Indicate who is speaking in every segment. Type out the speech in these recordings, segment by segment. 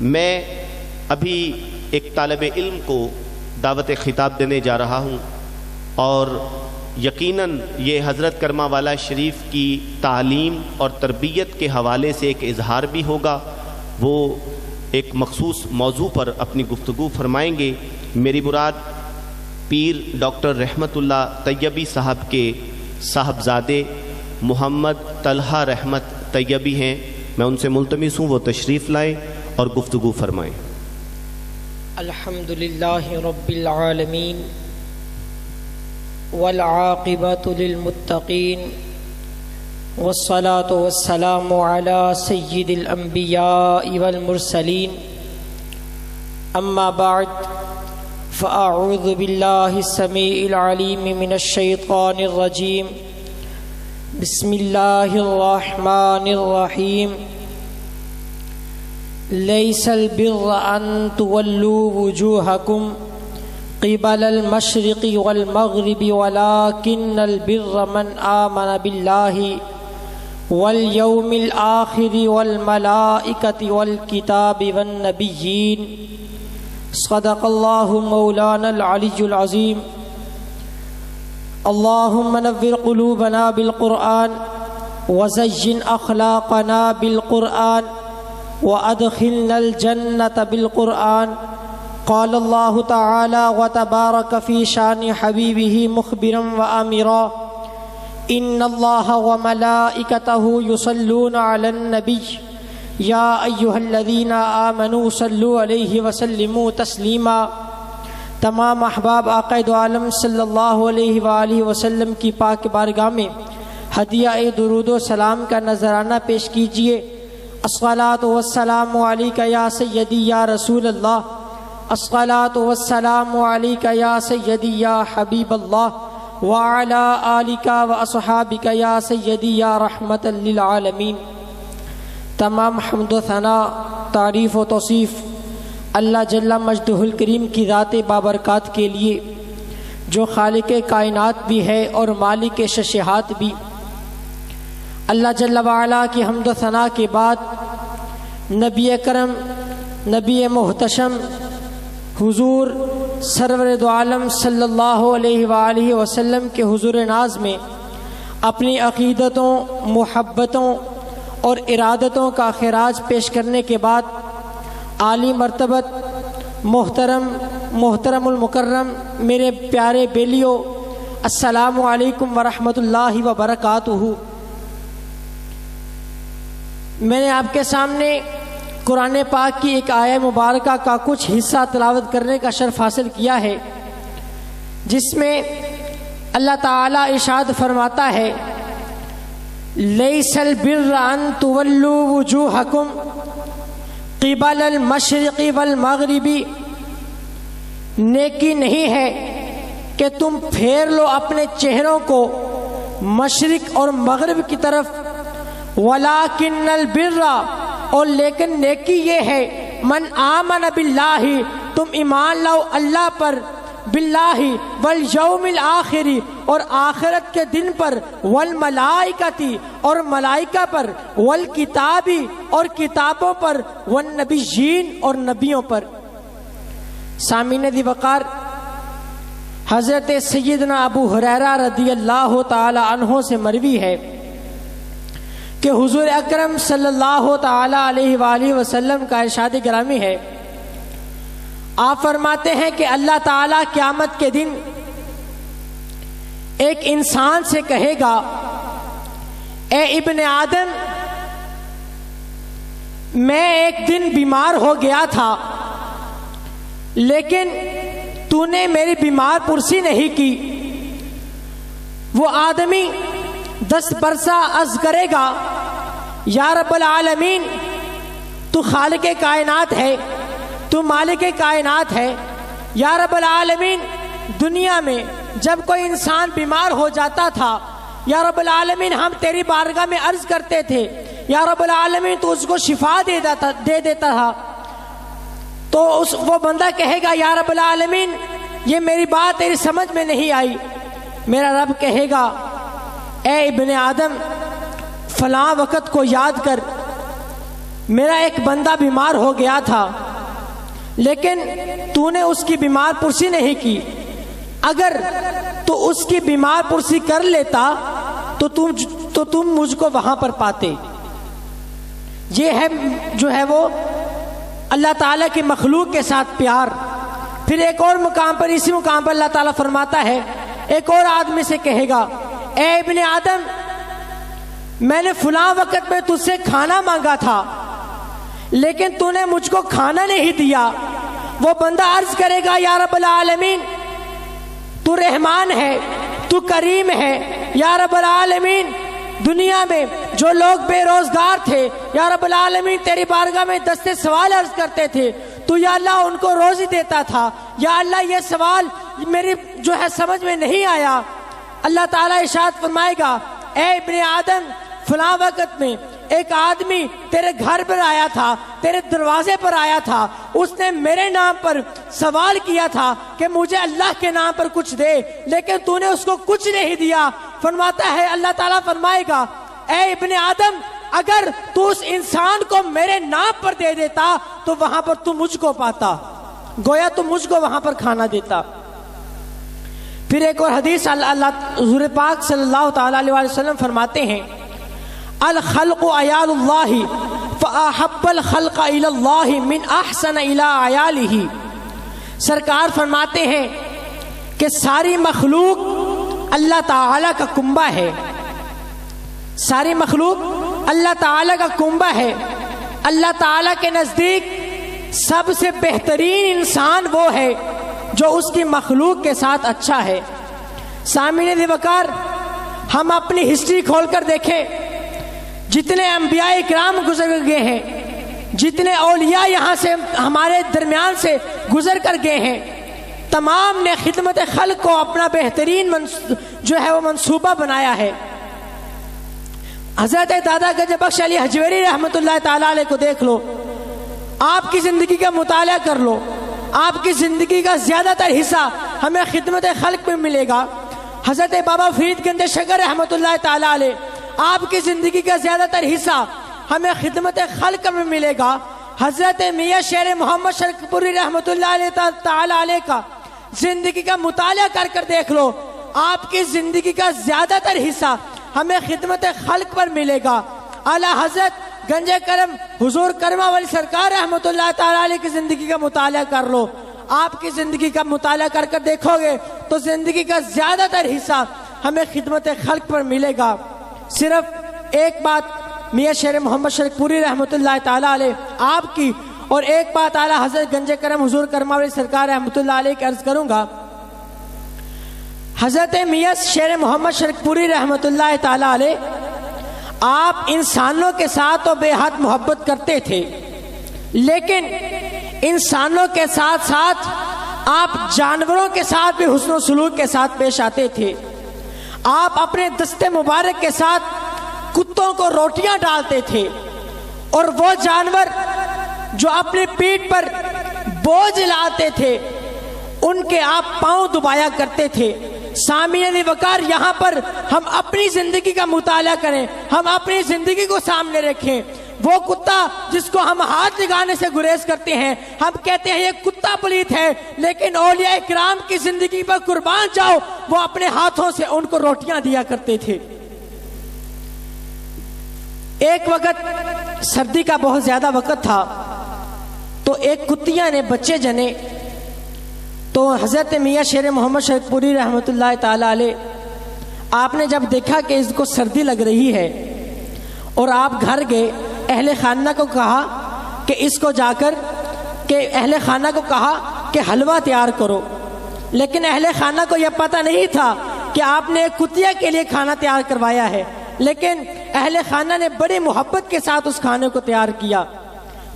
Speaker 1: मैं अभी एक तालिब इल्म को दावत खिताब देने जा रहा हूँ और यकीनन ये हज़रत करमा वाला शरीफ की तालीम और तरबियत के हवाले से एक इजहार भी होगा। वो एक मखसूस मौजू पर अपनी गुफ्तगू फरमाएंगे। मेरी मुराद पीर डॉक्टर रहमतुल्लाह तैयबी साहब के साहबजादे मोहम्मद तलहा रहमत तैयबी हैं। मैं उनसे मुल्तमिस हूँ वो तशरीफ़ लाएँ और गुफ्तगू फरमाएँ।
Speaker 2: अल्हम्दुलिल्लाहि रब्बिल आलमीन वल आक़िबतु लिल मुत्तक़ीन वस्सलातु वस्सलामु अला सय्यिदिल अंबियाइ वल मुरसलीन अम्मा बाद फ़अऊज़ु बिल्लाहि समीइल अलीम मिनश शैतानिर रजीम बिस्मिल्लाहिर रहमानिर रहीम लैसल बिर्र अन तुवल्लू वुजूहकुम क़िबलल मशरिक़ि वल मग़रिबि वलाकिन्नल बिर्र मन आमन बिल्लाहि वल यौमिल आख़िरि वल मलाइकति वल किताबि वन नबिय्यीन सदक़ल्लाहु मौलानल अलियुल अज़ीम। अल्लाहुम्मा नव्विर क़ुलूबना बिल क़ुरआन वज़य्यिन अख़लाक़ना बिल क़ुरआन व अदखिलनल जन्नत बिल क़ुरआन। क़ाल अल्लाहु तआला व तबारक फ़ी शानि हबीबिही मुख़बिरन व आमिरा इन्नल्लाहा व मलाइकतहु युसल्लूना अलन नबी या अय्युहल्लज़ीना आमनू सल्लु अलैहि व सल्लिमू तस्लीमा। तमाम अहबाब आक़ाए दो आलम सल्लल्लाहु अलैहि व आलिहि वसल्लम की पाक बारगाह में हदिया दुरूद व सलाम का नजराना पेश कीजिए। अस्सलातु वस्सलामु अलैका या सय्यदी या रसूल अल्लाह, अस्सलातु वस्सलामु अलैका या सय्यदी या हबीब अल्लाह व अला आलिका व अस्हाबिका या सय्यदी या रहमतल लिल आलमीन। तमाम हम्द व सना तारीफ़ व तौसीफ़ अल्लाह जल्ला मजदहुल करीम की ज़ात बाबरकात के लिए जो खालिक कायनात भी है और मालिक शशहात भी। अल्लाह जल्ला वाला की हम्द व सना के बाद नबी करम नबी मुहतशम हुजूर सरवर दो आलम सल्लल्लाहु अलैहि व आलिहि वसल्लम के हुजूर नाज में अपनी अक़ीदतों, मुहब्बतों और इरादतों का खिराज पेश करने के बाद आली मर्तबत मोहतरमुल मुकर्रम मेरे प्यारे बेलियो, अस्सलामु अलैकुम व रहमतुल्लाहि व बरकातुहू। मैंने आपके सामने कुरान पाक की एक आया मुबारका का कुछ हिस्सा तिलावत करने का शर्फ हासिल किया है, जिसमें अल्लाह ताला इरशाद फरमाता है लैसल बिर्र अन तुवल्लू वुजूहकुम क़िबलल मशरिक़ि वल मग़रिबि। नेकी नहीं है कि तुम फेर लो अपने चेहरों को मशरिक़ और मग़रिब की तरफ। वलाकिन्नल बिर्रा, और लेकिन नेकी ये है मन आमन बिल्लाहि, तुम ईमान लाओ अल्लाह पर, बिल्लाहि वल यौमिल आखिरी, और आखिरत के दिन पर, वल मलाइकती, और मलाइका पर, वल किताबी, और किताबों पर, वन नबिय्यीन, और नबियों पर। सामीन दी वक़ार हज़रत सैयदना अबू हुरैरा रदियल्लाहु ताला अन्हो से मरवी है कि हुजूर अकरम सल्लल्लाहु ताला अलैहि वालिहि वसल्लम का इरशाद गिरामी है। आप फरमाते हैं कि अल्लाह ताला क़यामत के दिन एक इंसान से कहेगा, ए इब्ने आदम, मैं एक दिन बीमार हो गया था, लेकिन तूने मेरी बीमार पुरसी नहीं की। वो आदमी 10 बरसा अर्ज़ करेगा, या रब्बल आलमीन, तू खालिक कायनात है, तू मालिक कायनात है। या रब्बल आलमीन, दुनिया में जब कोई इंसान बीमार हो जाता था, या रब्बल आलमीन, हम तेरी बारगाह में अर्ज करते थे, या रब्बल आलमीन, तो उसको शिफा दे देता था। तो वो बंदा कहेगा, या रब्बल आलमीन, ये मेरी बात तेरी समझ में नहीं आई। मेरा रब कहेगा, ए इब्ने आदम, फलां वक़्त को याद कर मेरा एक बंदा बीमार हो गया था, लेकिन तूने उसकी बीमार पुरसी नहीं की। अगर तू उसकी बीमार पुरसी कर लेता तो तुम मुझको वहां पर पाते। ये है जो है वो अल्लाह ताला की मखलूक के साथ प्यार। फिर एक और मुकाम पर, इसी मुकाम पर अल्लाह ताला फरमाता है, एक और आदमी से कहेगा, ए इब्ने आदम, मैंने फुला वक्त में तुझसे खाना मांगा था, लेकिन तूने मुझको खाना नहीं दिया। वो बंदा अर्ज करेगा, या रब्बल आलमीन, तू रहमान है, तू करीम है। या रब्बल आलमीन, दुनिया में जो लोग बेरोजगार थे, या रब्बल आलमीन तेरी बारगाह में दस्ते सवाल अर्ज करते थे, तू या अल्लाह उनको रोजी देता था। या अल्लाह ये सवाल मेरी जो है समझ में नहीं आया। अल्लाह ताला इरशाद फरमाएगा, ए इब्ने आदम, फला वक्त में एक आदमी तेरे घर पर आया था, तेरे दरवाजे पर आया था, उसने मेरे नाम पर सवाल किया था कि मुझे अल्लाह के नाम पर कुछ दे, लेकिन तूने उसको कुछ नहीं दिया। फरमाता है, अल्लाह ताला फरमाएगा, ए इब्ने आदम, अगर तू उस इंसान को मेरे नाम पर दे देता तो वहां पर तू मुझको पाता, गोया तू मुझको वहां पर खाना देता। फिर एक और हदीस अल्लाह हुज़ूर पाक सल्लल्लाहु तआला अलैहि वसल्लम फरमाते हैं, अल खल्क़ु अयालुल्लाहि फ़अहब्बल खल्क़ इलल्लाहि मिन अहसन इला अयालिही। सरकार फरमाते हैं कि सारी मखलूक अल्लाह ताला का कुंबा है, सारी मखलूक अल्लाह ताला का कुंबा है। अल्लाह ताला के नजदीक सबसे बेहतरीन इंसान वो है जो उसकी मखलूक के साथ अच्छा है। सामने दिवकार, हम अपनी हिस्ट्री खोलकर देखें, जितने अंबिया इकराम गुजर गए हैं, जितने औलिया यहाँ से हमारे दरमियान से गुजर कर गए हैं, तमाम ने खिदमत खल्क को अपना बेहतरीन जो है वो मंसूबा बनाया है। हजरत दादा गंज बख्श अली हजवेरी रहमतुल्लाह ताला अलैह को देख लो, आपकी जिंदगी का मुताला कर लो, आपकी जिंदगी का ज्यादातर हिस्सा हमें खिदमत खल्क में मिलेगा। हजरत बाबा फरीद गंज शगर रहमतुल्लाह ताला अलैह, आपकी जिंदगी का ज्यादातर हिस्सा हमें खिदमत खल्क में मिलेगा। हजरत मियां शेर मोहम्मद शरकपुरी रहमतुल्लाह ताला अलैह का जिंदगी का मुताला कर कर देख लो, आपकी जिंदगी का ज्यादातर हिस्सा हमें खिदमत खल्क पर मिलेगा। आला हजरत गंजे करम हुजूर करमा वाली सरकार रहमतुल्लाह ताला अलैह की जिंदगी का मुताला कर लो, आपकी जिंदगी का मुताला कर कर देखोगे तो जिंदगी का ज्यादातर हिस्सा हमें खिदमत खल्क पर मिलेगा। सिर्फ एक बात मियां शेर मोहम्मद शरकपुरी रहमतुल्लाह ताला अलैह आपकी, और एक बात आला हजरत गंजे करम हुजूर करमा वाली सरकार रहमतुल्लाह अलैह की अर्ज करूंगा। हजरत मियां शेर मोहम्मद शरकपुरी रहमतुल्लाह ताला अलैह आप इंसानों के साथ तो बेहद मोहब्बत करते थे, लेकिन इंसानों के साथ साथ आप जानवरों के साथ भी हुस्न सलूक के साथ पेश आते थे। आप अपने दस्ते मुबारक के साथ कुत्तों को रोटियां डालते थे, और वो जानवर जो अपनी पीठ पर बोझ लाते थे उनके आप पांव दुबाया करते थे। सामीन वकार, यहाँ पर हम अपनी जिंदगी का मुताला करें, हम अपनी जिंदगी को सामने रखें। वो कुत्ता जिसको हम हाथ लगाने से गुरेज करते हैं, हम कहते हैं ये कुत्ता पलीत है, लेकिन औलिया इकराम की जिंदगी पर कुर्बान जाओ, वो अपने हाथों से उनको रोटियां दिया करते थे। एक वक्त सर्दी का बहुत ज्यादा वक्त था, तो एक कुत्तिया ने बच्चे जने, तो हजरत मियां शेर मोहम्मद शरकपुरी रहमतुल्लाह ताला अलैह आपने जब देखा कि इसको सर्दी लग रही है और आप घर गए, अहले खाना को कहा कि इसको जाकर के अहले खाना को कहा कि हलवा तैयार करो, लेकिन अहले खाना को यह पता नहीं था कि आपने एक कुतिया के लिए खाना तैयार करवाया है। लेकिन अहले खाना ने बड़ी मोहब्बत के साथ उस खाने को तैयार किया।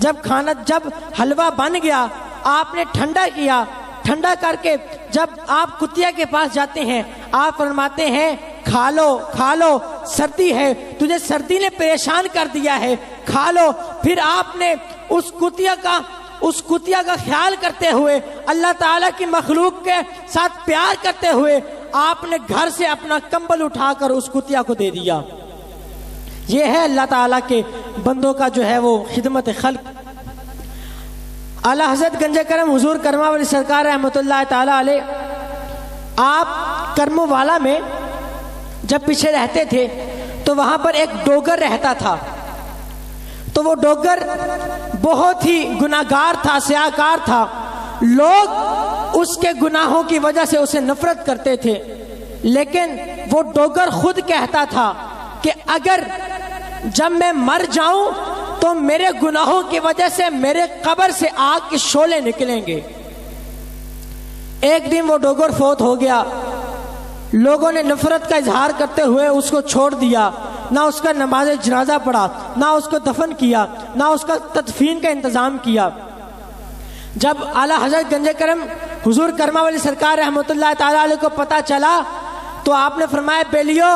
Speaker 2: जब हलवा बन गया, आपने ठंडा किया, ठंडा करके जब आप कुतिया के पास जाते हैं, आप फरमाते हैं खा लो खा लो, सर्दी है, तुझे सर्दी ने परेशान कर दिया है, खा लो। फिर आपने उस कुतिया का ख्याल करते हुए, अल्लाह ताला की मखलूक के साथ प्यार करते हुए, आपने घर से अपना कंबल उठाकर उस कुतिया को दे दिया। ये है अल्लाह ताला के बंदों का जो है वो खिदमत खल्क। आला हज़रत गंजे करम हुजूर करमा वाली सरकार रहमतुल्लाह ताला अलैह आप करमो वाला में जब पीछे रहते थे तो वहाँ पर एक डोगर रहता था। तो वो डोगर बहुत ही गुनाहगार था, स्याहकार था। लोग उसके गुनाहों की वजह से उसे नफरत करते थे, लेकिन वो डोगर खुद कहता था कि अगर जब मैं मर जाऊं तो मेरे गुनाहों की वजह से मेरे कब्र से आग के शोले निकलेंगे। एक दिन वो डोगर फौत हो गया। लोगों ने नफरत का इजहार करते हुए उसको छोड़ दिया, ना उसका नमाज जनाजा पढ़ा, ना उसको दफन किया, ना उसका तदफीन का इंतजाम किया। जब आला हज़रत गंजे करम हुजूर करमा वाली सरकार रहमतुल्लाह ताला अलैह को पता चला तो आपने फरमाया, बेलियो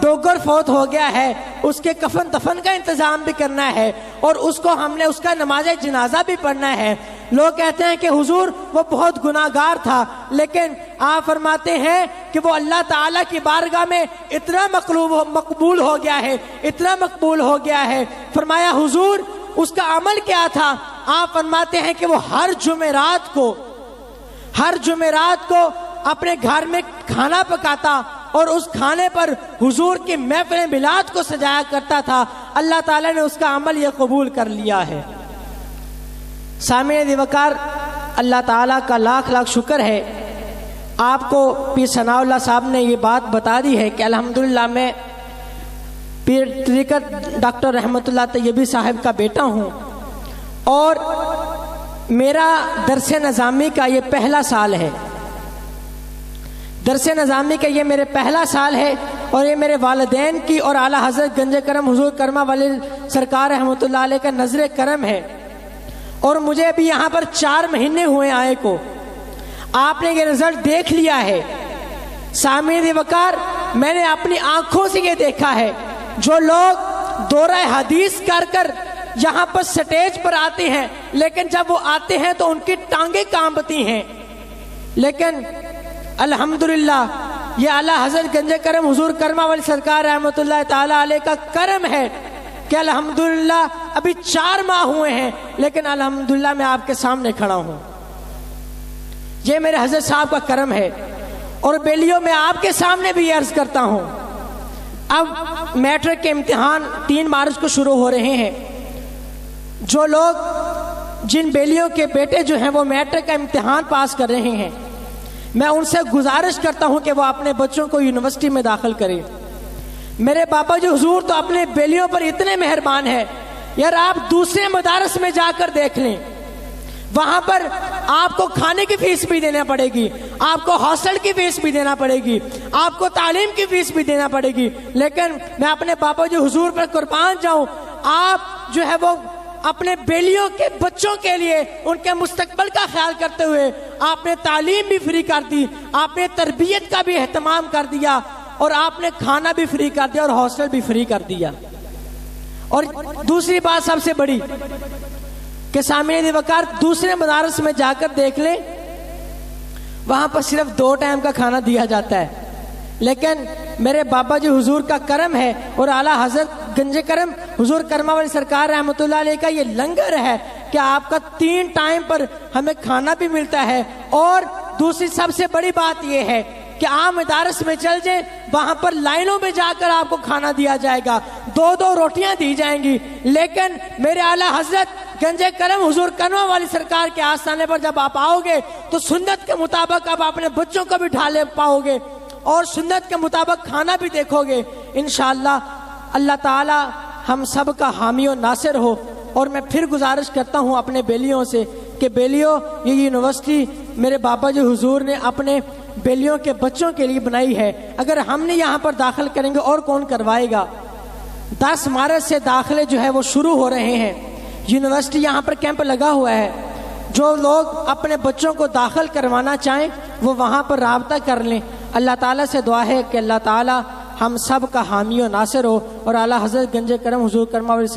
Speaker 2: डोगर फौत हो गया है, उसके कफन दफन का इंतजाम भी करना है और उसको हमने उसका नमाज जनाजा भी पढ़ना है। लोग कहते हैं कि हुजूर वो बहुत गुनाहगार था, लेकिन आप फरमाते हैं कि वो अल्लाह ताला की बारगाह में इतना मकबूल हो गया है, इतना मकबूल हो गया है। फरमाया हुजूर उसका अमल क्या था? आप फरमाते हैं कि वो हर जुमेरात को अपने घर में खाना पकाता और उस खाने पर हुजूर की महफिल मिलाद को सजाया करता था। अल्लाह ताला ने उसका अमल यह कबूल कर लिया है। सामईन दिवकार, अल्लाह ताला का लाख लाख शुक्र है, आपको पीर सनाउल्लाह साहब ने ये बात बता दी है कि अल्हम्दुलिल्लाह मैं पीर तरीक़त डॉक्टर रहमतुल्लाह तैयबी साहब का बेटा हूँ और मेरा दरसे नज़ामी का ये पहला साल है। दरसे नज़ामी का ये मेरे पहला साल है और ये मेरे वालिदैन की और आला हज़रत गंजे करम हुजूर करमा वाले सरकार रहमतुल्लाह अलैह का नजर करम है। और मुझे अभी यहाँ पर 4 महीने हुए आए को। आपने ये रिजल्ट देख लिया है। सामईन वकार, मैंने अपनी आंखों से ये देखा है, जो लोग दौरा हदीस कर कर यहाँ पर स्टेज पर आते हैं, लेकिन जब वो आते हैं तो उनकी टांगे कांपती हैं। लेकिन अल्हम्दुलिल्लाह ये आला हज़रत गंजे करम हुजूर करमा वाली सरकार रहमतुल्लाह ताला अलैह का करम है कि अल्हम्दुलिल्लाह अभी 4 माह हुए हैं, लेकिन अल्हम्दुलिल्लाह मैं आपके सामने खड़ा हूँ। ये मेरे हज़रत साहब का करम है। और बेलियो मैं आपके सामने भी अर्ज करता हूँ, अब मैट्रिक के इम्तिहान 3 मार्च को शुरू हो रहे हैं। जो लोग जिन बेलियों के बेटे जो हैं वो मैट्रिक का इम्तिहान पास कर रहे हैं, मैं उनसे गुजारिश करता हूं कि वो अपने बच्चों को यूनिवर्सिटी में दाखिल करें। मेरे पापा जी हुजूर तो अपने बेलियों पर इतने मेहरबान हैं, यार आप दूसरे मदारस में जाकर देख लें, वहां पर आपको खाने की फीस भी देना पड़ेगी, आपको हॉस्टल की फीस भी देना पड़ेगी, आपको तालीम की फीस भी देना पड़ेगी। लेकिन मैं अपने पापा जी हुजूर पर कुर्बान जाऊं, आप जो है वो अपने बेलियों के बच्चों के लिए उनके मुस्तकबल का ख्याल करते हुए आपने तालीम भी फ्री कर दी, आपने तरबियत का भी एहतमाम कर दिया और आपने खाना भी फ्री कर दिया और हॉस्टल भी फ्री कर दिया। और दूसरी बात सबसे बड़ी कि सामईन वकार, दूसरे मदारस में जाकर देख ले, वहां पर सिर्फ 2 टाइम का खाना दिया जाता है। लेकिन मेरे बाबा जी हुजूर का करम है और आला हज़रत गंजे करम हुजूर करमा वाली सरकार रहमतुल्लाह अलैह का ये लंगर है कि आपका 3 टाइम पर हमें खाना भी मिलता है। और दूसरी सबसे बड़ी बात यह है कि आप मदारस में चल जाए, वहां पर लाइनों में जाकर आपको खाना दिया जाएगा, 2-2 रोटियां दी जाएंगी। लेकिन मेरे आला हज़रत गंजे करम हुजूर करमा वाली सरकार के आस्थाने पर जब आप आओगे तो सुन्नत के मुताबिक आप अपने बच्चों को भी ढाले पाओगे और सुन्नत के मुताबिक खाना भी देखोगे। इंशाअल्लाह अल्लाह ताला हम सब का हामी और नासिर हो। और मैं फिर गुजारिश करता हूँ अपने बेलियों से कि बेलियों, ये यूनिवर्सिटी मेरे बाबा जी हुजूर ने अपने बेलियों के बच्चों के लिए बनाई है। अगर हमने यहाँ पर दाखिल करेंगे और कौन करवाएगा? 10 मार्च से दाखिले जो है वो शुरू हो रहे हैं। यूनिवर्सिटी यहाँ पर कैंप लगा हुआ है। जो लोग अपने बच्चों को दाखिल करवाना चाहें वो वहाँ पर राब्ता कर लें। अल्लाह ताला से दुआ है कि अल्लाह ताला हम सब का हामी और नासिर हो और आला हज़रत गंजे करम हुजूर करमा वाली